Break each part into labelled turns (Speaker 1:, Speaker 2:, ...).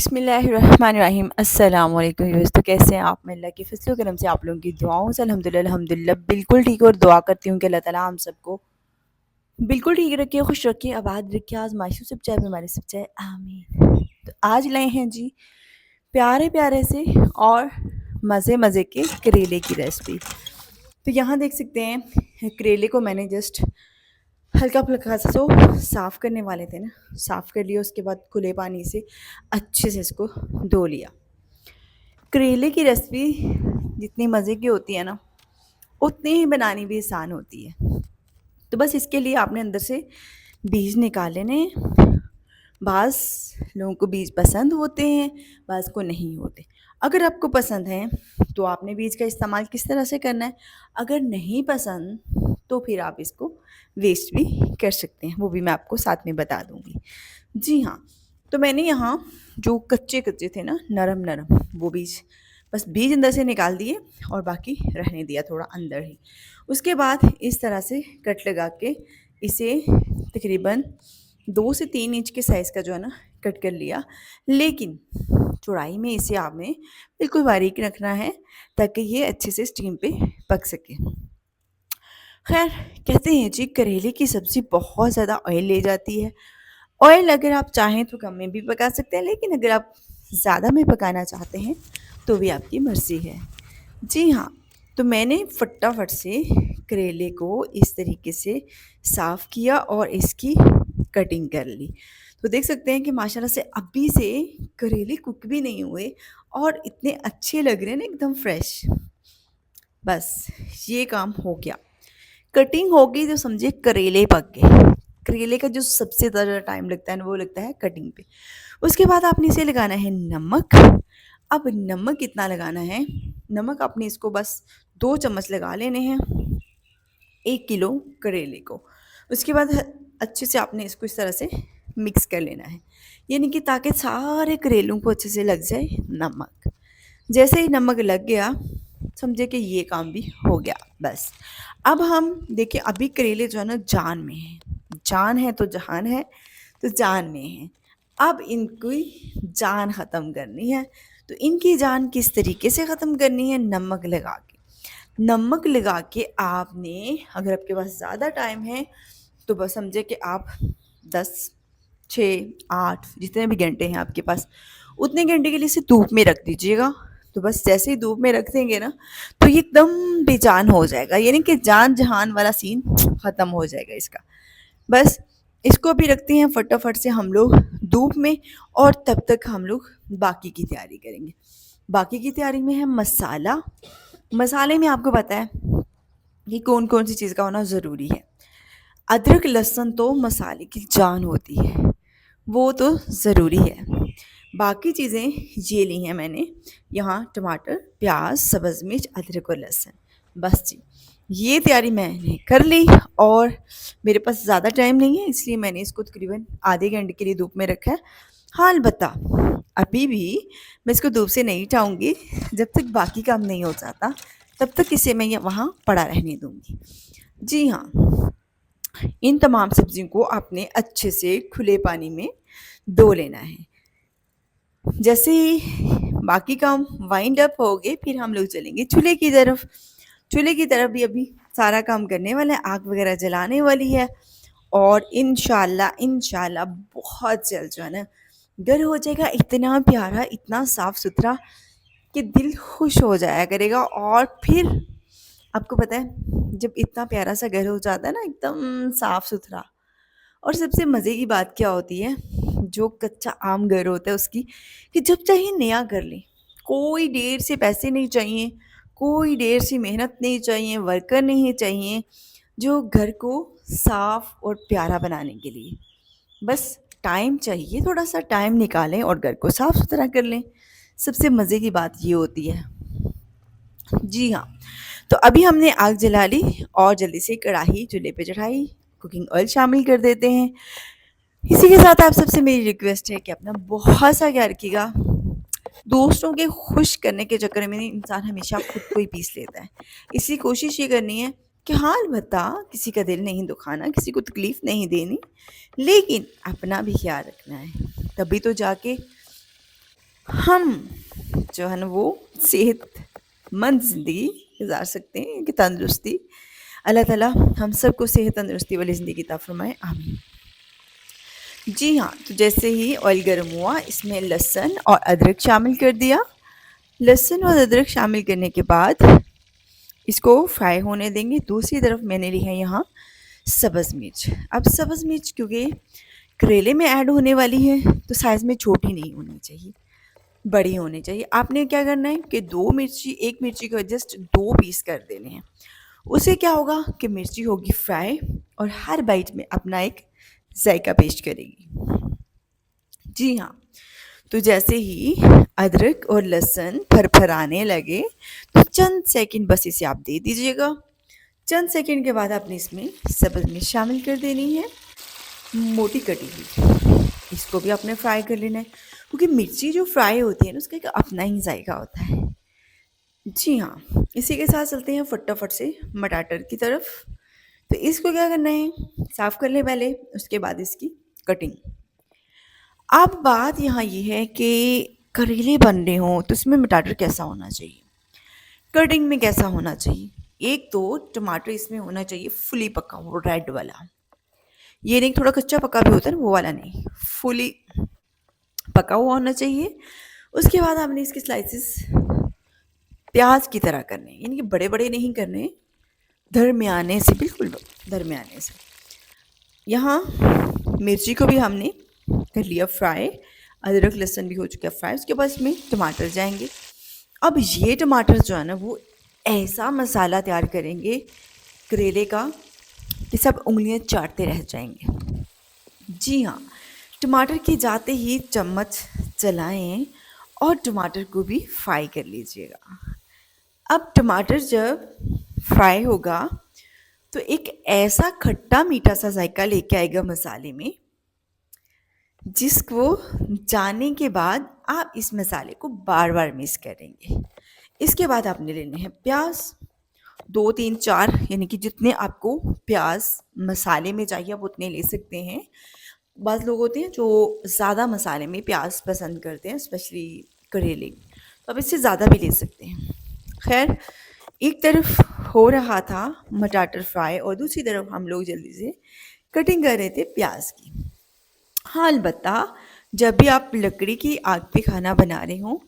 Speaker 1: बिस्मिल्लाहिर्रहमानिर्रहीम अस्सलाम वालेकुम व्यूअर्स। तो कैसे हैं आप? मैं अल्लाह की फजल करम से आप लोगों की दुआओं से अल्हम्दुलिल्लाह बिल्कुल ठीक और दुआ करती हूँ कि अल्लाह ताला हम सबको बिल्कुल ठीक रखे, खुश रखे, आबाद रखे, आजमाइशों से बचाए, बीमारी से बचाए, आमीन। तो आज लाए हैं जी प्यारे प्यारे से और मज़े मज़े के करेले की रेसिपी। तो यहाँ देख सकते हैं करेले को मैंने जस्ट हल्का फुल्का सा साफ़ करने वाले थे ना, साफ़ कर लिया। उसके बाद खुले पानी से अच्छे से इसको धो लिया। करेले की रेसिपी जितनी मज़े की होती है ना, उतनी ही बनानी भी आसान होती है। तो बस इसके लिए आपने अंदर से बीज निकाल लेने हैं। बाज़ लोगों को बीज पसंद होते हैं, बाज़ को नहीं होते। अगर आपको पसंद हैं तो आपने बीज का इस्तेमाल किस तरह से करना है, अगर नहीं पसंद तो फिर आप इसको वेस्ट भी कर सकते हैं, वो भी मैं आपको साथ में बता दूँगी। जी हाँ, तो मैंने यहाँ जो कच्चे-कच्चे थे ना, नरम-नरम, वो बीज बस बीज अंदर से निकाल दिए और बाकी रहने दिया थोड़ा अंदर ही। उसके बाद इस तरह से कट लगा के इसे तकरीबन 2 से 3 इंच के साइज़ का जो है ना कट कर लिया। लेकिन चौड़ाई में इसे आपने बिल्कुल बारीक रखना है ताकि ये अच्छे से स्टीम पे पक सके। खैर, कहते हैं जी करेले की सब्ज़ी बहुत ज़्यादा ऑयल ले जाती है। ऑयल अगर आप चाहें तो कम में भी पका सकते हैं, लेकिन अगर आप ज़्यादा में पकाना चाहते हैं तो भी आपकी मर्ज़ी है। जी हाँ, तो मैंने फटाफट से करेले को इस तरीके से साफ़ किया और इसकी कटिंग कर ली। तो देख सकते हैं कि माशाल्लाह से अभी से करेले कुक भी नहीं हुए और इतने अच्छे लग रहे हैं ना, एकदम फ्रेश। बस ये काम हो गया। कटिंग हो गई तो समझिए करेले पक गए। करेले का जो सबसे ज़्यादा टाइम लगता है ना, वो लगता है कटिंग पे। उसके बाद आपने इसे लगाना है नमक। अब नमक कितना लगाना है, नमक आपने इसको बस 2 चम्मच लगा लेने हैं 1 किलो करेले को। उसके बाद अच्छे से आपने इसको इस तरह से मिक्स कर लेना है, यानी कि ताकि सारे करेलों को अच्छे से लग जाए नमक। जैसे ही नमक लग गया, समझे कि ये काम भी हो गया बस। अब हम देखिए अभी करेले जो है ना जान में हैं, जान है तो जहान है, तो जान में हैं। अब इनकी जान ख़त्म करनी है, तो इनकी जान किस तरीके से ख़त्म करनी है, नमक लगा के। नमक लगा के आपने, अगर आपके पास ज़्यादा टाइम है तो बस समझे कि आप 10, 6, 8 जितने भी घंटे हैं आपके पास, उतने घंटे के लिए इसे धूप में रख दीजिएगा। तो बस जैसे ही धूप में रख देंगे ना, तो ये एकदम बेजान हो जाएगा, यानी कि जान जहान वाला सीन ख़त्म हो जाएगा इसका। बस इसको भी रखते हैं फटाफट से हम लोग धूप में, और तब तक हम लोग बाकी की तैयारी करेंगे। बाकी की तैयारी में है मसाला। मसाले में आपको पता है कि कौन-कौन सी चीज़ का होना ज़रूरी है। अदरक, लहसुन तो मसाले की जान होती है, वो तो ज़रूरी है। बाकी चीज़ें ये ली हैं मैंने, यहाँ टमाटर, प्याज, सब्ज़ मिर्च, अदरक और लहसुन, बस जी। ये तैयारी मैंने कर ली और मेरे पास ज़्यादा टाइम नहीं है, इसलिए मैंने इसको तकरीबन आधे घंटे के लिए धूप में रखा है। हाँ, अलबत्ता अभी भी मैं इसको धूप से नहीं हटाऊँगी, जब तक बाकी काम नहीं हो जाता, तब तक इसे मैं वहाँ पड़ा रहने दूँगी। जी हाँ, इन तमाम सब्ज़ियों को आपने अच्छे से खुले पानी में धो लेना है। जैसे ही बाकी काम वाइंड अप हो गए, फिर हम लोग चलेंगे चूल्हे की तरफ। चूल्हे की तरफ भी अभी सारा काम करने वाला है, आग वगैरह जलाने वाली है और इंशाल्लाह इंशाल्लाह बहुत जल्द जो है ना घर हो जाएगा, इतना प्यारा, इतना साफ़ सुथरा कि दिल खुश हो जाया करेगा। और फिर आपको पता है जब इतना प्यारा सा घर हो जाता है ना, एकदम साफ़ सुथरा, और सबसे मज़े की बात क्या होती है, जो कच्चा आम घर होता है उसकी, कि जब चाहे नया कर लें, कोई देर से पैसे नहीं चाहिए, कोई देर से मेहनत नहीं चाहिए, वर्कर नहीं चाहिए, जो घर को साफ़ और प्यारा बनाने के लिए बस टाइम चाहिए। थोड़ा सा टाइम निकालें और घर को साफ़ सुथरा कर लें। सबसे मज़े की बात ये होती है। जी हाँ, तो अभी हमने आग जला ली और जल्दी से कढ़ाई चूल्हे पे चढ़ाई, कुकिंग ऑयल शामिल कर देते हैं। इसी के साथ आप सबसे मेरी रिक्वेस्ट है कि अपना बहुत सा ख्याल रखिएगा। दोस्तों के खुश करने के चक्कर में इंसान हमेशा खुद को ही पीस लेता है। इसलिए कोशिश ये करनी है कि हाँ, अलबत्ता किसी का दिल नहीं दुखाना, किसी को तकलीफ़ नहीं देनी, लेकिन अपना भी ख्याल रखना है। तभी तो जाके हम जो है ना वो सेहतमंद ज़िंदगी गुज़ार सकते हैं कि तंदुरुस्ती। अल्लाह ताला हम सबको सेहत तंदुरुस्ती वाली ज़िंदगी अता फ़रमाए, आमीन। जी हाँ, तो जैसे ही ऑयल गर्म हुआ इसमें लहसुन और अदरक शामिल कर दिया। लहसुन और अदरक शामिल करने के बाद इसको फ्राई होने देंगे। दूसरी तरफ मैंने ली है यहाँ सब्ज़ मिर्च। अब सब्ज़ मिर्च क्योंकि करेले में ऐड होने वाली है तो साइज़ में छोटी नहीं होनी चाहिए, बड़ी होनी चाहिए। आपने क्या करना है कि 2 मिर्ची 1 मिर्ची को जस्ट 2 पीस कर देने हैं। उससे क्या होगा कि मिर्ची होगी फ्राई और हर बाइट में अपना एक जायका पेश करेगी। जी हाँ, तो जैसे ही अदरक और लहसुन फरफराने लगे तो चंद सेकंड बस इसे आप दे दीजिएगा। चंद सेकंड के बाद आपने इसमें सब्ज़ मिर्च शामिल कर देनी है, मोटी कटी हुई। इसको भी आपने फ्राई कर लेना है क्योंकि मिर्ची जो फ्राई होती है ना उसका एक अपना ही जायका होता है। जी हाँ, इसी के साथ चलते हैं फटाफट से मटाटर की तरफ। तो इसको क्या करना है, साफ़ कर लें पहले, उसके बाद इसकी कटिंग। अब बात यहाँ ये है कि करेले बन रहे हों तो उसमें मटाटर कैसा होना चाहिए, कटिंग में कैसा होना चाहिए। एक तो टमाटर इसमें होना चाहिए फुली पका हुआ, रेड वाला। ये नहीं थोड़ा कच्चा पका भी होता है ना, वो वाला नहीं, फुली पका हुआ होना चाहिए। उसके बाद आपने इसके स्लाइसेस प्याज की तरह करने हैं, यानी कि बड़े बड़े नहीं करने, दरमियाने से, बिल्कुल दरमियाने से। यहाँ मिर्ची को भी हमने कर लिया फ्राई, अदरक लहसुन भी हो चुका है फ्राई। उसके बाद इसमें टमाटर जाएंगे। अब ये टमाटर जो है ना वो ऐसा मसाला तैयार करेंगे करेले का कि सब उंगलियां चाटते रह जाएंगे। जी हाँ, टमाटर के जाते ही चम्मच चलाएं और टमाटर को भी फ्राई कर लीजिएगा। अब टमाटर जब फ्राई होगा तो एक ऐसा खट्टा मीठा सा जायका लेके आएगा मसाले में, जिसको जाने के बाद आप इस मसाले को बार बार मिक्स करेंगे। इसके बाद आपने लेने हैं प्याज, 2 3 4, यानी कि जितने आपको प्याज मसाले में चाहिए आप उतने ले सकते हैं। बहुत लोग होते हैं जो ज़्यादा मसाले में प्याज पसंद करते हैं, स्पेशली करेले, तो आप इससे ज़्यादा भी ले सकते हैं। खैर, एक तरफ हो रहा था मटाटर फ्राई और दूसरी तरफ हम लोग जल्दी से कटिंग कर रहे थे प्याज की। हाँ, अलबत्ता जब भी आप लकड़ी की आग पे खाना बना रहे हों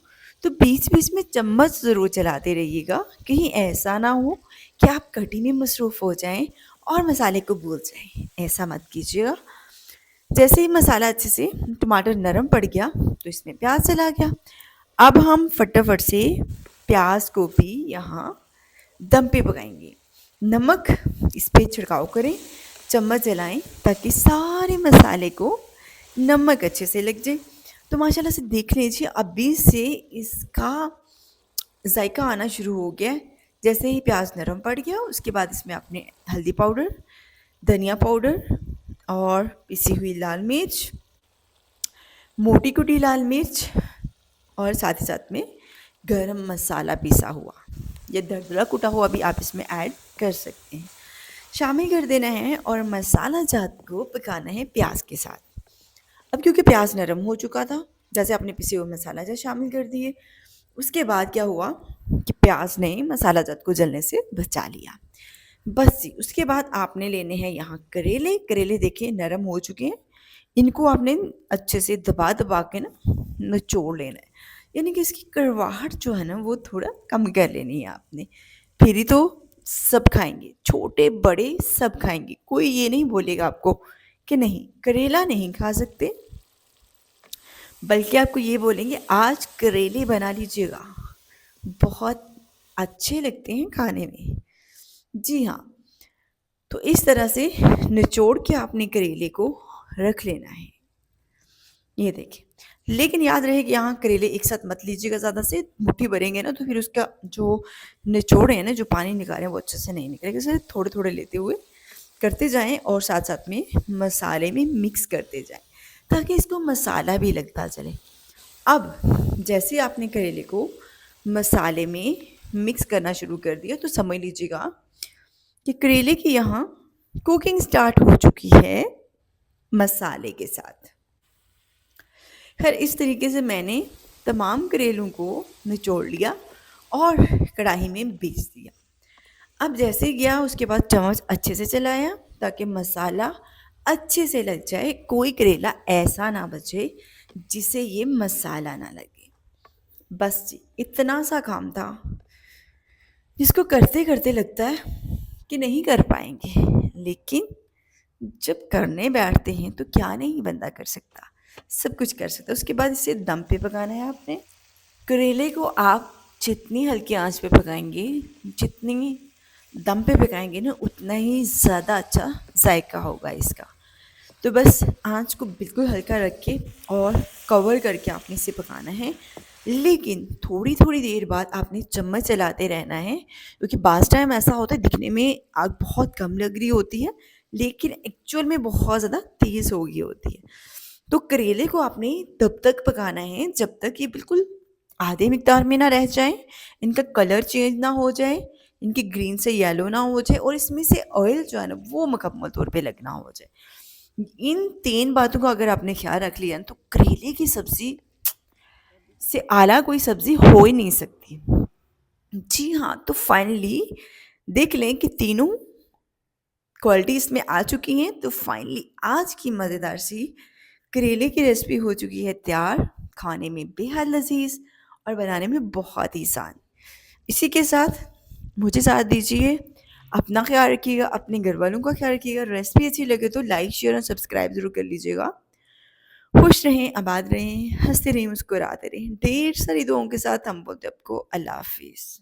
Speaker 1: तो बीच बीच में चम्मच ज़रूर चलाते रहिएगा, कहीं ऐसा ना हो कि आप कटी में मसरूफ़ हो जाएं और मसाले को भूल जाएं। ऐसा मत कीजिएगा। जैसे ही मसाला अच्छे से टमाटर नरम पड़ गया तो इसमें प्याज चला गया। अब हम फटाफट से प्याज को भी यहाँ दम पे पकाएंगे। नमक इस पे छिड़काव करें, चम्मच जलाएं ताकि सारे मसाले को नमक अच्छे से लग जाए। तो माशाल्लाह से देख लीजिए अभी से इसका जायका आना शुरू हो गया है। जैसे ही प्याज नरम पड़ गया उसके बाद इसमें आपने हल्दी पाउडर, धनिया पाउडर और पिसी हुई लाल मिर्च, मोटी कुटी लाल मिर्च और साथ ही साथ में गरम मसाला पिसा हुआ या दरदरा कुटा हुआ भी आप इसमें ऐड कर सकते हैं, शामिल कर देना है और मसाला जात को पकाना है प्याज के साथ। अब क्योंकि प्याज नरम हो चुका था, जैसे आपने पिसे हुए मसाला जात शामिल कर दिए, उसके बाद क्या हुआ कि प्याज ने मसाला जात को जलने से बचा लिया। बस जी, उसके बाद आपने लेने हैं यहाँ करेले। करेले देखिए नरम हो चुके हैं, इनको आपने अच्छे से दबा दबा के ना निचोड़ लेना है, यानी कि इसकी कड़वाहट जो है ना वो थोड़ा कम कर लेनी है आपने। फिर ही तो सब खाएंगे, छोटे बड़े सब खाएंगे, कोई ये नहीं बोलेगा आपको कि नहीं करेला नहीं खा सकते, बल्कि आपको ये बोलेंगे आज करेले बना लीजिएगा, बहुत अच्छे लगते हैं खाने में। जी हाँ, तो इस तरह से निचोड़ के आपने करेले को रख लेना है। ये देखिए, लेकिन याद रहे कि यहाँ करेले एक साथ मत लीजिएगा, ज़्यादा से मुट्ठी भरेंगे ना तो फिर उसका जो निचोड़ है ना, जो पानी निकालें वो अच्छे से नहीं निकलेगा। इसे थोड़े थोड़े लेते हुए करते जाएं और साथ साथ में मसाले में मिक्स करते जाएं ताकि इसको मसाला भी लगता चले। अब जैसे आपने करेले को मसाले में मिक्स करना शुरू कर दिया तो समझ लीजिएगा कि करेले की यहाँ कुकिंग स्टार्ट हो चुकी है मसाले के साथ। खैर, इस तरीके से मैंने तमाम करेलों को निचोड़ लिया और कढ़ाई में भेज दिया। अब जैसे ही गया उसके बाद चम्मच अच्छे से चलाया ताकि मसाला अच्छे से लग जाए, कोई करेला ऐसा ना बचे जिसे ये मसाला ना लगे। बस जी इतना सा काम था जिसको करते करते लगता है कि नहीं कर पाएंगे, लेकिन जब करने बैठते हैं तो क्या नहीं बंदा कर सकता, सब कुछ कर सकता है। उसके बाद इसे दम पे पकाना है आपने। करेले को आप जितनी हल्की आंच पे पकाएंगे, जितनी दम पे पकाएंगे ना, उतना ही ज़्यादा अच्छा जायका होगा इसका। तो बस आंच को बिल्कुल हल्का रख के और कवर करके आपने इसे पकाना है। लेकिन थोड़ी थोड़ी देर बाद आपने चम्मच चलाते रहना है, क्योंकि बाज़ टाइम ऐसा होता है दिखने में आग बहुत कम लग रही होती है लेकिन एक्चुअल में बहुत ज़्यादा तेज़ हो गई होती है। तो करेले को आपने तब तक पकाना है जब तक ये बिल्कुल आधे मिकदार में ना रह जाए, इनका कलर चेंज ना हो जाए, इनकी ग्रीन से येलो ना हो जाए और इसमें से ऑयल जो है ना वो मुकम्मल तौर पे लगना हो जाए। इन 3 बातों का अगर आपने ख़्याल रख लिया ना तो करेले की सब्ज़ी से आला कोई सब्ज़ी हो ही नहीं सकती। जी हाँ, तो फाइनली देख लें कि तीनों क्वालिटी इसमें आ चुकी हैं। तो फाइनली आज की मज़ेदार सी करेले की रेसिपी हो चुकी है तैयार, खाने में बेहद लज़ीज़ और बनाने में बहुत ही आसान। इसी के साथ मुझे साथ दीजिए, अपना ख़्याल रखिएगा, अपने घरवालों का ख़्याल रखिएगा। रेसिपी अच्छी लगे तो लाइक, शेयर और सब्सक्राइब ज़रूर कर लीजिएगा। खुश रहें, आबाद रहें, हँसते रहें, मुस्कुराते रहें। ढेर सारी दुआओं के साथ हम बोलते हैं आपको अल्लाह हाफ़िज़।